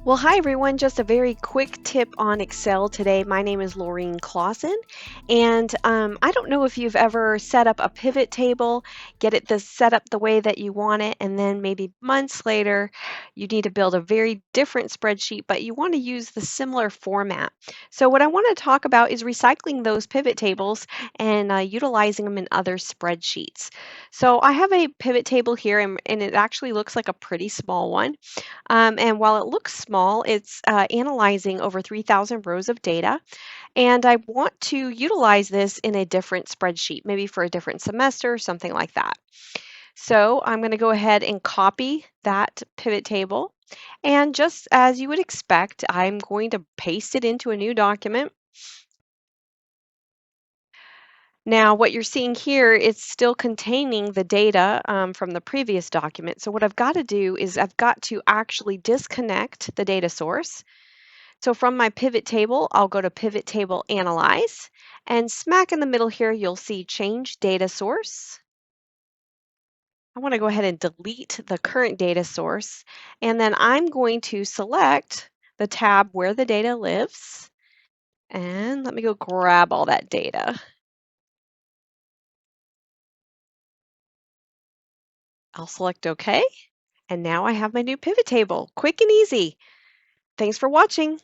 Well, hi everyone. Just a very quick tip on Excel today. My name is Laureen Clausen, and I don't know if you've ever set up a pivot table, get it set up the way that you want it, and then maybe months later you need to build a very different spreadsheet, but you want to use the similar format. So, what I want to talk about is recycling those pivot tables and utilizing them in other spreadsheets. So, I have a pivot table here, and it actually looks like a pretty small one. And while it looks small, it's analyzing over 3,000 rows of data. And I want to utilize this in a different spreadsheet, maybe for a different semester, something like that. So I'm going to go ahead and copy that pivot table. And just as you would expect, I'm going to paste it into a new document. Now, what you're seeing here is still containing the data from the previous document. So what I've got to do is I've got to actually disconnect the data source. So from my pivot table, I'll go to Pivot Table Analyze, and smack in the middle here, you'll see Change Data Source. I want to go ahead and delete the current data source, and then I'm going to select the tab where the data lives, and let me go grab all that data. I'll select OK, and now I have my new pivot table. Quick and easy. Thanks for watching.